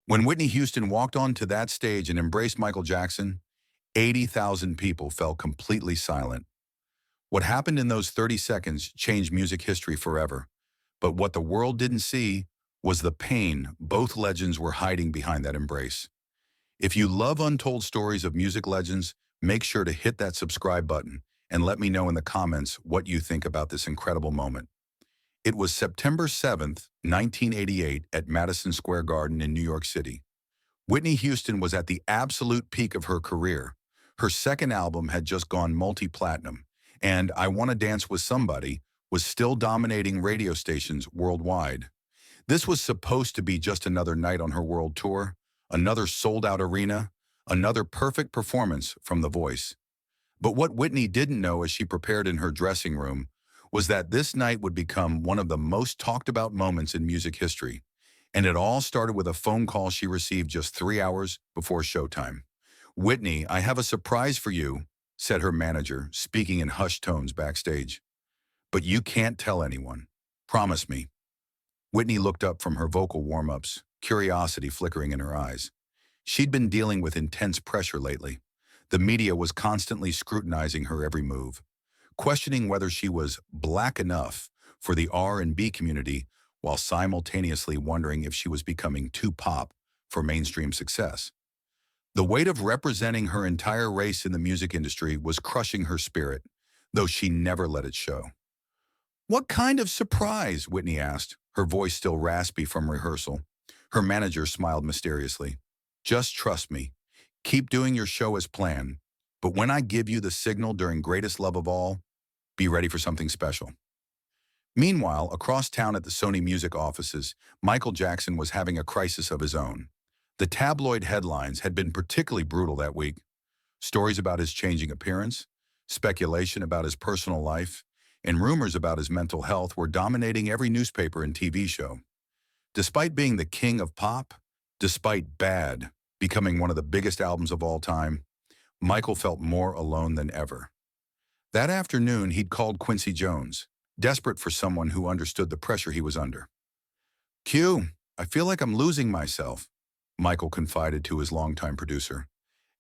When Whitney Houston walked onto that stage and embraced Michael Jackson, 80,000 people fell completely silent. What happened in those 30 seconds changed music history forever. But what the world didn't see was the pain both legends were hiding behind that embrace. If you love untold stories of music legends, make sure to hit that subscribe button and let me know in the comments what you think about this incredible moment. It was September 7th, 1988 at Madison Square Garden in New York City. Whitney Houston was at the absolute peak of her career. Her second album had just gone multi-platinum, and I Wanna Dance with Somebody was still dominating radio stations worldwide. This was supposed to be just another night on her world tour, another sold-out arena, another perfect performance from The Voice. But what Whitney didn't know as she prepared in her dressing room was that this night would become one of the most talked about moments in music history. And it all started with a phone call she received just 3 hours before showtime. "Whitney, I have a surprise for you," said her manager, speaking in hushed tones backstage. "But you can't tell anyone. Promise me." Whitney looked up from her vocal warm-ups, curiosity flickering in her eyes. She'd been dealing with intense pressure lately. The media was constantly scrutinizing her every move, questioning whether she was black enough for the R&B community while simultaneously wondering if she was becoming too pop for mainstream success. The weight of representing her entire race in the music industry was crushing her spirit, though she never let it show. "What kind of surprise?" Whitney asked, her voice still raspy from rehearsal. Her manager smiled mysteriously. "Just trust me. Keep doing your show as planned. But when I give you the signal during Greatest Love of All, be ready for something special." Meanwhile, across town at the Sony Music offices, Michael Jackson was having a crisis of his own. The tabloid headlines had been particularly brutal that week. Stories about his changing appearance, speculation about his personal life, and rumors about his mental health were dominating every newspaper and TV show. Despite being the king of pop, despite Bad becoming one of the biggest albums of all time, Michael felt more alone than ever. That afternoon, he'd called Quincy Jones, desperate for someone who understood the pressure he was under. "Q, I feel like I'm losing myself," Michael confided to his longtime producer.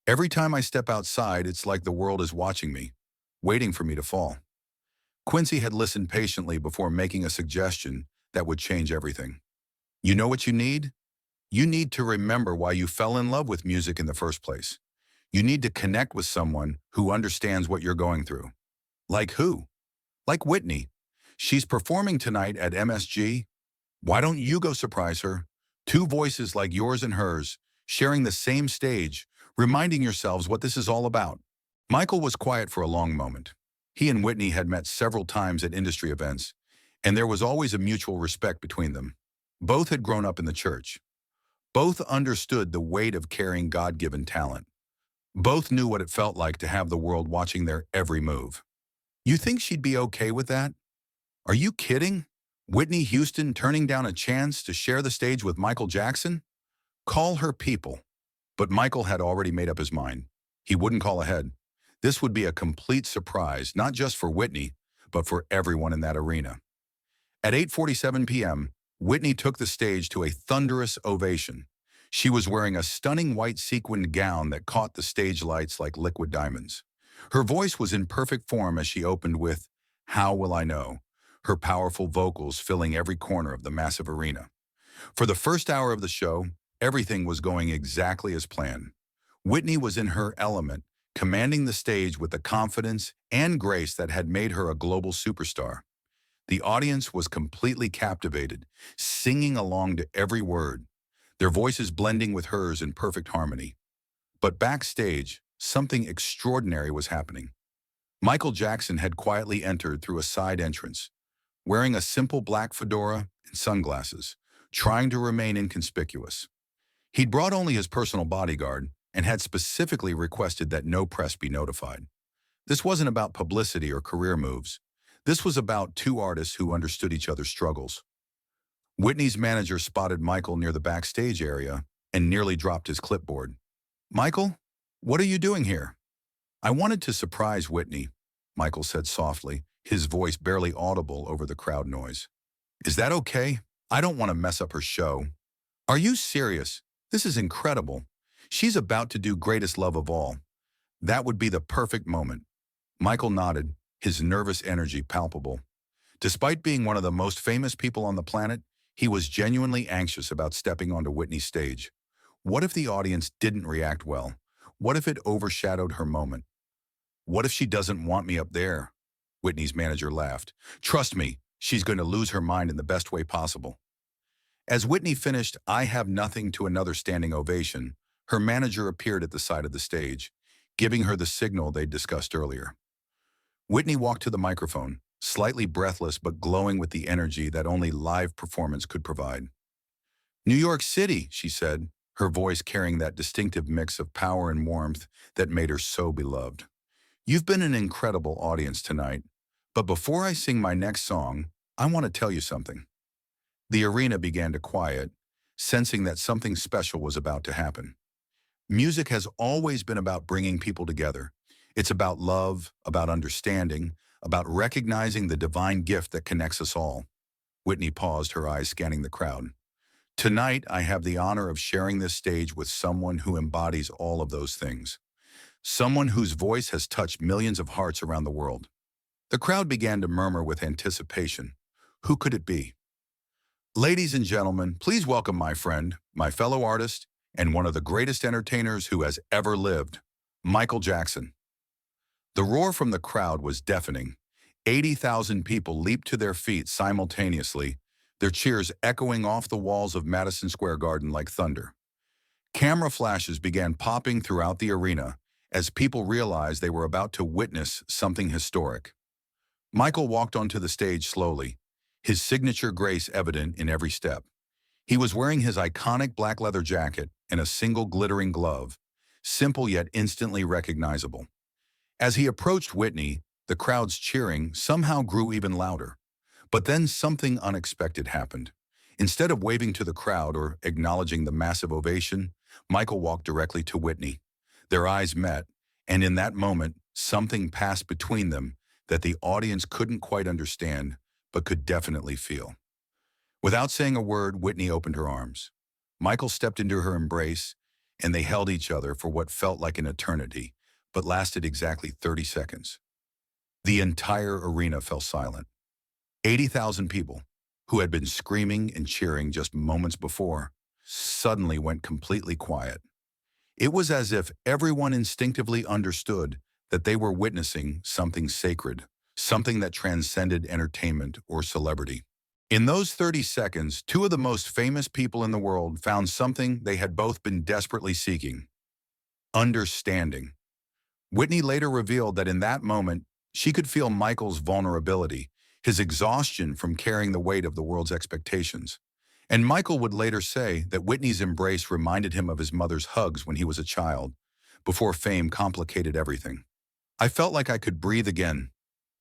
"Every time I step outside, it's like the world is watching me, waiting for me to fall." Quincy had listened patiently before making a suggestion that would change everything. "You know what you need? You need to remember why you fell in love with music in the first place. You need to connect with someone who understands what you're going through." "Like who?" "Like Whitney. She's performing tonight at MSG. Why don't you go surprise her? Two voices like yours and hers, sharing the same stage, reminding yourselves what this is all about." Michael was quiet for a long moment. He and Whitney had met several times at industry events, and there was always a mutual respect between them. Both had grown up in the church. Both understood the weight of carrying God-given talent. Both knew what it felt like to have the world watching their every move. "You think she'd be okay with that? Are you kidding? Whitney Houston turning down a chance to share the stage with Michael Jackson? Call her people." But Michael had already made up his mind. He wouldn't call ahead. This would be a complete surprise, not just for Whitney, but for everyone in that arena. At 8:47 p.m., Whitney took the stage to a thunderous ovation. She was wearing a stunning white sequined gown that caught the stage lights like liquid diamonds. Her voice was in perfect form as she opened with "How Will I Know?", her powerful vocals filling every corner of the massive arena. For the first hour of the show, everything was going exactly as planned. Whitney was in her element, commanding the stage with the confidence and grace that had made her a global superstar. The audience was completely captivated, singing along to every word, their voices blending with hers in perfect harmony. But backstage, something extraordinary was happening. Michael Jackson had quietly entered through a side entrance, wearing a simple black fedora and sunglasses, trying to remain inconspicuous. He'd brought only his personal bodyguard and had specifically requested that no press be notified. This wasn't about publicity or career moves. This was about two artists who understood each other's struggles. Whitney's manager spotted Michael near the backstage area and nearly dropped his clipboard. "Michael, what are you doing here?" "I wanted to surprise Whitney," Michael said softly, his voice barely audible over the crowd noise. "Is that okay? I don't want to mess up her show." "Are you serious? This is incredible. She's about to do greatest love of all. That would be the perfect moment. Michael nodded, his nervous energy palpable. Despite being one of the most famous people on the planet, he was genuinely anxious about stepping onto Whitney's stage. What if the audience didn't react well? What if it overshadowed her moment? What if she doesn't want me up there? Whitney's manager laughed. Trust me, she's going to lose her mind in the best way possible. As Whitney finished I Have Nothing to another standing ovation, her manager appeared at the side of the stage, giving her the signal they'd discussed earlier. Whitney walked to the microphone, slightly breathless but glowing with the energy that only live performance could provide. New York City, she said, her voice carrying that distinctive mix of power and warmth that made her so beloved. You've been an incredible audience tonight, but before I sing my next song, I want to tell you something. The arena began to quiet, sensing that something special was about to happen. Music has always been about bringing people together. It's about love, about understanding, about recognizing the divine gift that connects us all. Whitney paused, her eyes scanning the crowd. Tonight, I have the honor of sharing this stage with someone who embodies all of those things. Someone whose voice has touched millions of hearts around the world. The crowd began to murmur with anticipation. Who could it be? Ladies and gentlemen, please welcome my friend, my fellow artist, and one of the greatest entertainers who has ever lived, Michael Jackson. The roar from the crowd was deafening. 80,000 people leaped to their feet simultaneously, their cheers echoing off the walls of Madison Square Garden like thunder. Camera flashes began popping throughout the arena as people realized they were about to witness something historic. Michael walked onto the stage slowly, his signature grace evident in every step. He was wearing his iconic black leather jacket and a single glittering glove, simple yet instantly recognizable. As he approached Whitney, the crowd's cheering somehow grew even louder. But then something unexpected happened. Instead of waving to the crowd or acknowledging the massive ovation, Michael walked directly to Whitney. Their eyes met, and in that moment, something passed between them that the audience couldn't quite understand, but could definitely feel. Without saying a word, Whitney opened her arms. Michael stepped into her embrace, and they held each other for what felt like an eternity, but lasted exactly 30 seconds. The entire arena fell silent. 80,000 people, who had been screaming and cheering just moments before, suddenly went completely quiet. It was as if everyone instinctively understood that they were witnessing something sacred, something that transcended entertainment or celebrity. In those 30 seconds, two of the most famous people in the world found something they had both been desperately seeking: understanding. Whitney later revealed that in that moment, she could feel Michael's vulnerability, his exhaustion from carrying the weight of the world's expectations. And Michael would later say that Whitney's embrace reminded him of his mother's hugs when he was a child, before fame complicated everything. I felt like I could breathe again,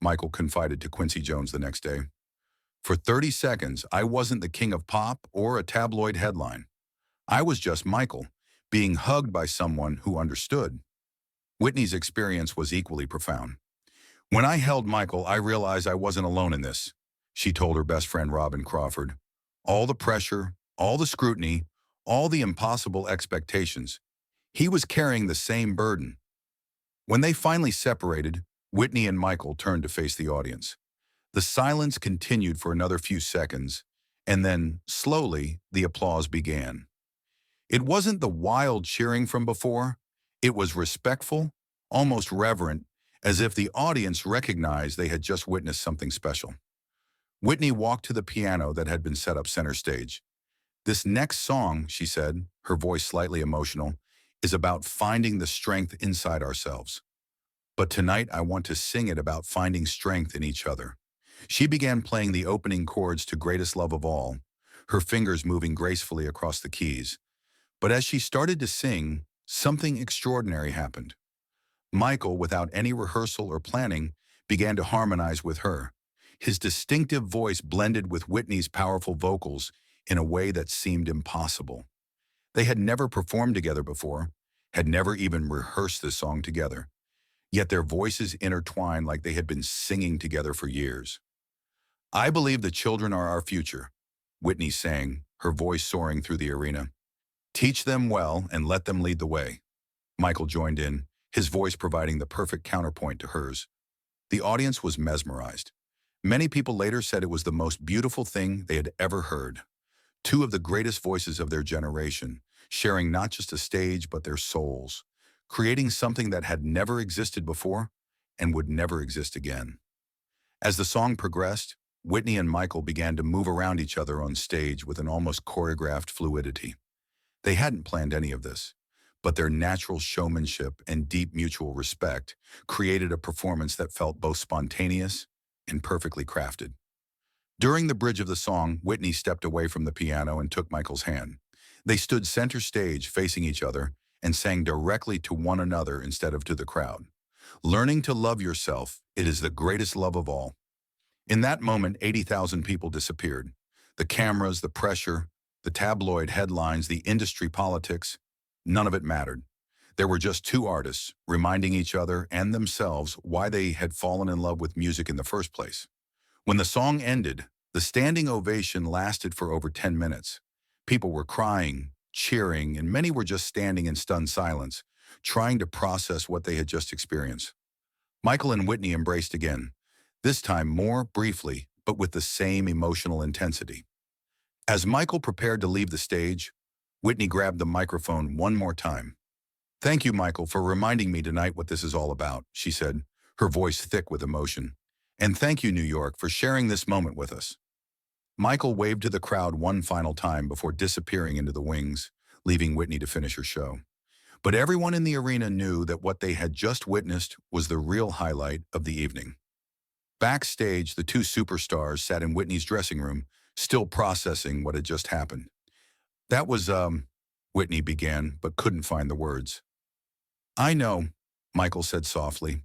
Michael confided to Quincy Jones the next day. For 30 seconds, I wasn't the king of pop or a tabloid headline. I was just Michael, being hugged by someone who understood. Whitney's experience was equally profound. When I held Michael, I realized I wasn't alone in this, she told her best friend Robin Crawford. All the pressure, all the scrutiny, all the impossible expectations. He was carrying the same burden. When they finally separated, Whitney and Michael turned to face the audience. The silence continued for another few seconds, and then, slowly, the applause began. It wasn't the wild cheering from before. It was respectful, almost reverent, as if the audience recognized they had just witnessed something special. Whitney walked to the piano that had been set up center stage. This next song, she said, her voice slightly emotional, is about finding the strength inside ourselves. But tonight I want to sing it about finding strength in each other. She began playing the opening chords to Greatest Love of All, her fingers moving gracefully across the keys. But as she started to sing, something extraordinary happened. Michael, without any rehearsal or planning, began to harmonize with her. His distinctive voice blended with Whitney's powerful vocals in a way that seemed impossible. They had never performed together before, had never even rehearsed this song together. Yet their voices intertwined like they had been singing together for years. I believe the children are our future, Whitney sang, her voice soaring through the arena. Teach them well and let them lead the way. Michael joined in, his voice providing the perfect counterpoint to hers. The audience was mesmerized. Many people later said it was the most beautiful thing they had ever heard. Two of the greatest voices of their generation, sharing not just a stage but their souls, creating something that had never existed before and would never exist again. As the song progressed, Whitney and Michael began to move around each other on stage with an almost choreographed fluidity. They hadn't planned any of this, but their natural showmanship and deep mutual respect created a performance that felt both spontaneous and perfectly crafted. During the bridge of the song, Whitney stepped away from the piano and took Michael's hand. They stood center stage facing each other and sang directly to one another instead of to the crowd. Learning to love yourself, it is the greatest love of all. In that moment, 80,000 people disappeared. The cameras, the pressure, the tabloid headlines, the industry politics, none of it mattered. There were just two artists reminding each other and themselves why they had fallen in love with music in the first place. When the song ended, the standing ovation lasted for over 10 minutes. People were crying, cheering, and many were just standing in stunned silence, trying to process what they had just experienced. Michael and Whitney embraced again, this time more briefly, but with the same emotional intensity. As Michael prepared to leave the stage, Whitney grabbed the microphone one more time. "Thank you, Michael, for reminding me tonight what this is all about," she said, her voice thick with emotion. "And thank you, New York, for sharing this moment with us." Michael waved to the crowd one final time before disappearing into the wings, leaving Whitney to finish her show. But everyone in the arena knew that what they had just witnessed was the real highlight of the evening. Backstage, the two superstars sat in Whitney's dressing room, still processing what had just happened. "That was, Whitney began, but couldn't find the words. "I know," Michael said softly.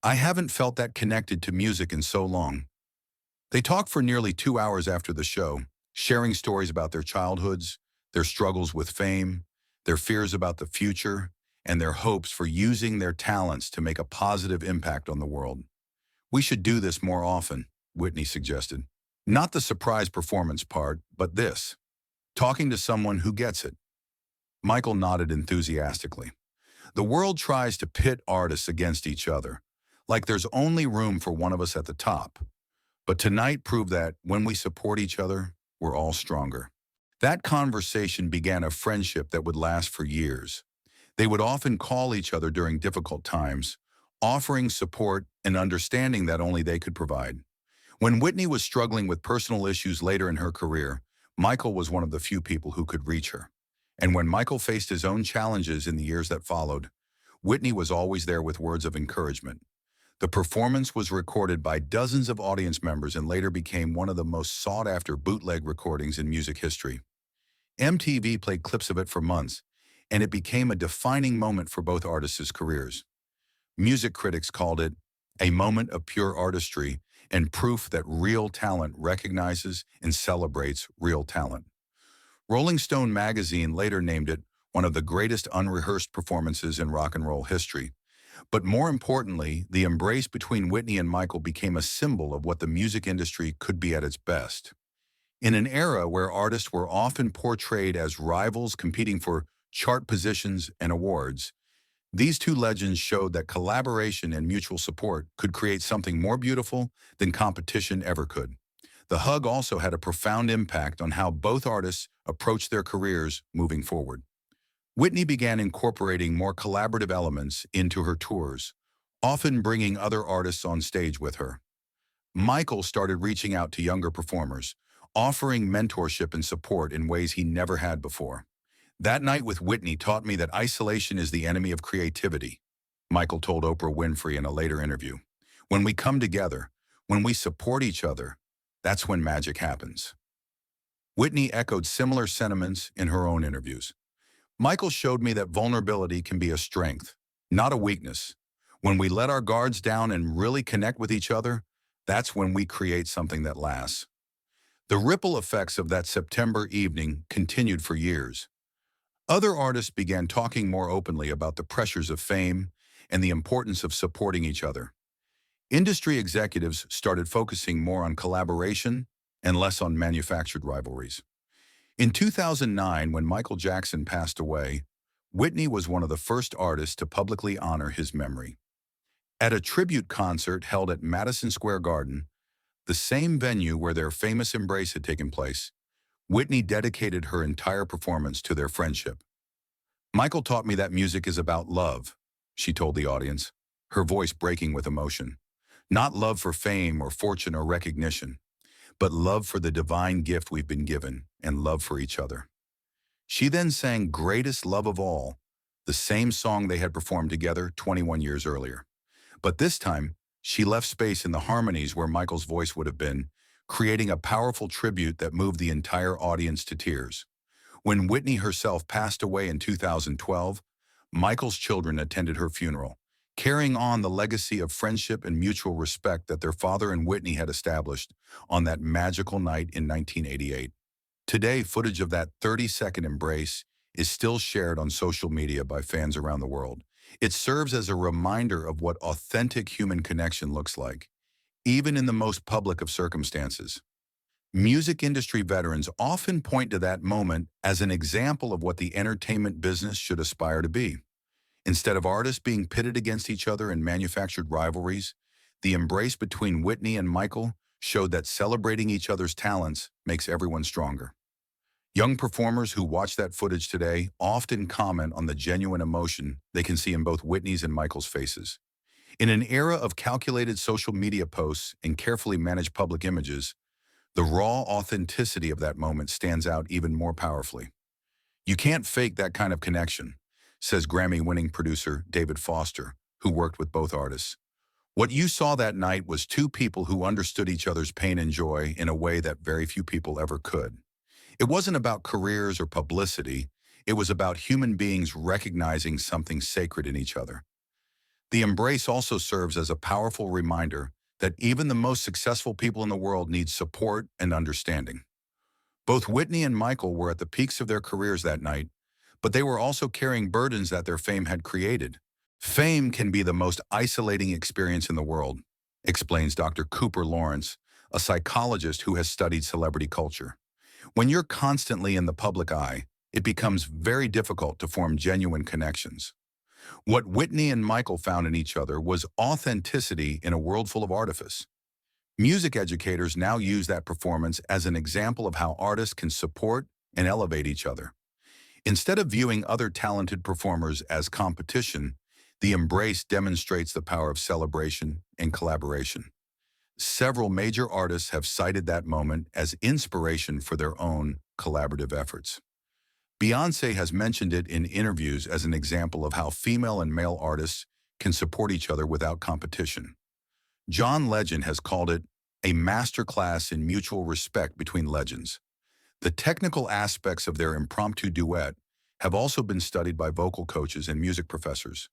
"I haven't felt that connected to music in so long." They talked for nearly 2 hours after the show, sharing stories about their childhoods, their struggles with fame, their fears about the future, and their hopes for using their talents to make a positive impact on the world. "We should do this more often," Whitney suggested. "Not the surprise performance part, but this. Talking to someone who gets it." Michael nodded enthusiastically. "The world tries to pit artists against each other, like there's only room for one of us at the top. But tonight proved that when we support each other, we're all stronger." That conversation began a friendship that would last for years. They would often call each other during difficult times, offering support and understanding that only they could provide. When Whitney was struggling with personal issues later in her career, Michael was one of the few people who could reach her. And when Michael faced his own challenges in the years that followed, Whitney was always there with words of encouragement. The performance was recorded by dozens of audience members and later became one of the most sought-after bootleg recordings in music history. MTV played clips of it for months, and it became a defining moment for both artists' careers. Music critics called it a moment of pure artistry and proof that real talent recognizes and celebrates real talent. Rolling Stone magazine later named it one of the greatest unrehearsed performances in rock and roll history. But more importantly, the embrace between Whitney and Michael became a symbol of what the music industry could be at its best. In an era where artists were often portrayed as rivals competing for chart positions and awards, these two legends showed that collaboration and mutual support could create something more beautiful than competition ever could. The hug also had a profound impact on how both artists approached their careers moving forward. Whitney began incorporating more collaborative elements into her tours, often bringing other artists on stage with her. Michael started reaching out to younger performers, offering mentorship and support in ways he never had before. "That night with Whitney taught me that isolation is the enemy of creativity," Michael told Oprah Winfrey in a later interview. "When we come together, when we support each other, that's when magic happens." Whitney echoed similar sentiments in her own interviews. "Michael showed me that vulnerability can be a strength, not a weakness. When we let our guards down and really connect with each other, that's when we create something that lasts." The ripple effects of that September evening continued for years. Other artists began talking more openly about the pressures of fame and the importance of supporting each other. Industry executives started focusing more on collaboration and less on manufactured rivalries. In 2009, when Michael Jackson passed away, Whitney was one of the first artists to publicly honor his memory. At a tribute concert held at Madison Square Garden, the same venue where their famous embrace had taken place, Whitney dedicated her entire performance to their friendship. "Michael taught me that music is about love," she told the audience, her voice breaking with emotion. "Not love for fame or fortune or recognition, but love for the divine gift we've been given and love for each other." She then sang "Greatest Love of All," the same song they had performed together 21 years earlier. But this time, she left space in the harmonies where Michael's voice would have been, creating a powerful tribute that moved the entire audience to tears. When Whitney herself passed away in 2012, Michael's children attended her funeral, carrying on the legacy of friendship and mutual respect that their father and Whitney had established on that magical night in 1988. Today, footage of that 30-second embrace is still shared on social media by fans around the world. It serves as a reminder of what authentic human connection looks like, even in the most public of circumstances. Music industry veterans often point to that moment as an example of what the entertainment business should aspire to be. Instead of artists being pitted against each other in manufactured rivalries, the embrace between Whitney and Michael showed that celebrating each other's talents makes everyone stronger. Young performers who watch that footage today often comment on the genuine emotion they can see in both Whitney's and Michael's faces. In an era of calculated social media posts and carefully managed public images, the raw authenticity of that moment stands out even more powerfully. "You can't fake that kind of connection," says Grammy-winning producer David Foster, who worked with both artists. "What you saw that night was two people who understood each other's pain and joy in a way that very few people ever could. It wasn't about careers or publicity. It was about human beings recognizing something sacred in each other." The embrace also serves as a powerful reminder that even the most successful people in the world need support and understanding. Both Whitney and Michael were at the peaks of their careers that night, but they were also carrying burdens that their fame had created. "Fame can be the most isolating experience in the world," explains Dr. Cooper Lawrence, a psychologist who has studied celebrity culture. "When you're constantly in the public eye, it becomes very difficult to form genuine connections." What Whitney and Michael found in each other was authenticity in a world full of artifice. Music educators now use that performance as an example of how artists can support and elevate each other. Instead of viewing other talented performers as competition, the embrace demonstrates the power of celebration and collaboration. Several major artists have cited that moment as inspiration for their own collaborative efforts. Beyoncé has mentioned it in interviews as an example of how female and male artists can support each other without competition. John Legend has called it a masterclass in mutual respect between legends. The technical aspects of their impromptu duet have also been studied by vocal coaches and music professors.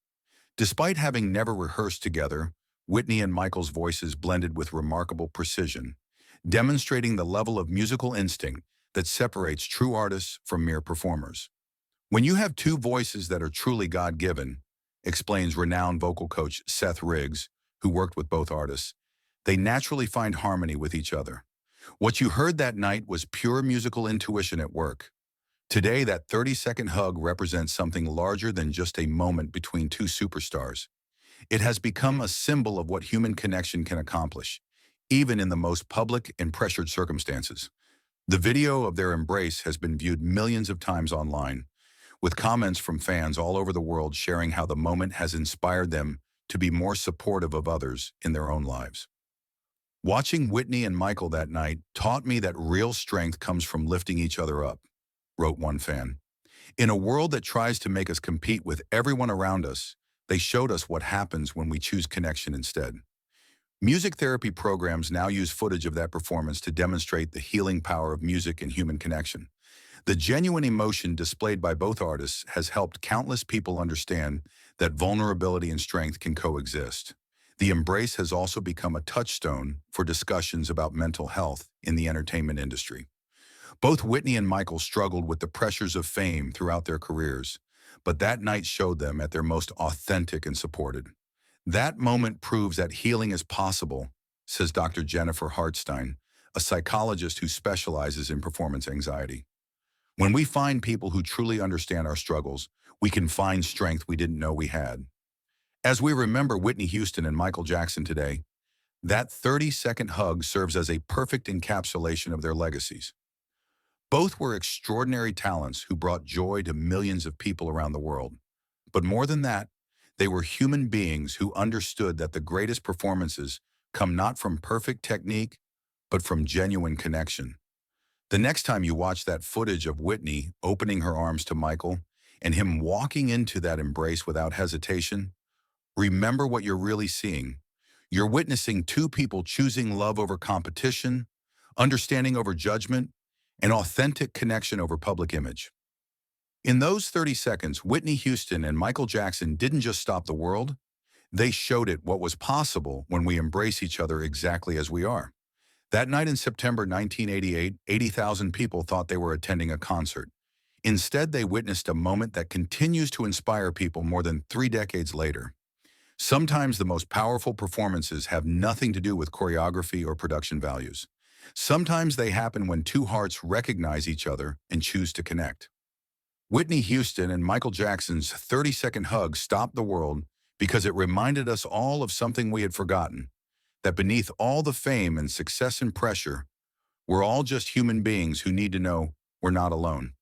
Despite having never rehearsed together, Whitney and Michael's voices blended with remarkable precision, demonstrating the level of musical instinct that separates true artists from mere performers. "When you have two voices that are truly God-given," explains renowned vocal coach Seth Riggs, who worked with both artists, "they naturally find harmony with each other. What you heard that night was pure musical intuition at work." Today, that 30-second hug represents something larger than just a moment between two superstars. It has become a symbol of what human connection can accomplish, even in the most public and pressured circumstances. The video of their embrace has been viewed millions of times online, with comments from fans all over the world sharing how the moment has inspired them to be more supportive of others in their own lives. "Watching Whitney and Michael that night taught me that real strength comes from lifting each other up," wrote one fan. "In a world that tries to make us compete with everyone around us, they showed us what happens when we choose connection instead." Music therapy programs now use footage of that performance to demonstrate the healing power of music and human connection. The genuine emotion displayed by both artists has helped countless people understand that vulnerability and strength can coexist. The embrace has also become a touchstone for discussions about mental health in the entertainment industry. Both Whitney and Michael struggled with the pressures of fame throughout their careers, but that night showed them at their most authentic and supported. "That moment proves that healing is possible," says Dr. Jennifer Hartstein, a psychologist who specializes in performance anxiety. When we find people who truly understand our struggles, we can find strength we didn't know we had. As we remember Whitney Houston and Michael Jackson today, that 30-second hug serves as a perfect encapsulation of their legacies. Both were extraordinary talents who brought joy to millions of people around the world. But more than that, they were human beings who understood that the greatest performances come not from perfect technique, but from genuine connection. The next time you watch that footage of Whitney opening her arms to Michael and him walking into that embrace without hesitation, remember what you're really seeing. You're witnessing two people choosing love over competition, understanding over judgment, and authentic connection over public image. In those 30 seconds, Whitney Houston and Michael Jackson didn't just stop the world, they showed it what was possible when we embrace each other exactly as we are. That night in September 1988, 80,000 people thought they were attending a concert. Instead, they witnessed a moment that continues to inspire people more than 3 decades later. Sometimes the most powerful performances have nothing to do with choreography or production values. Sometimes they happen when two hearts recognize each other and choose to connect. Whitney Houston and Michael Jackson's 30-second hug stopped the world because it reminded us all of something we had forgotten, that beneath all the fame and success and pressure, we're all just human beings who need to know we're not alone.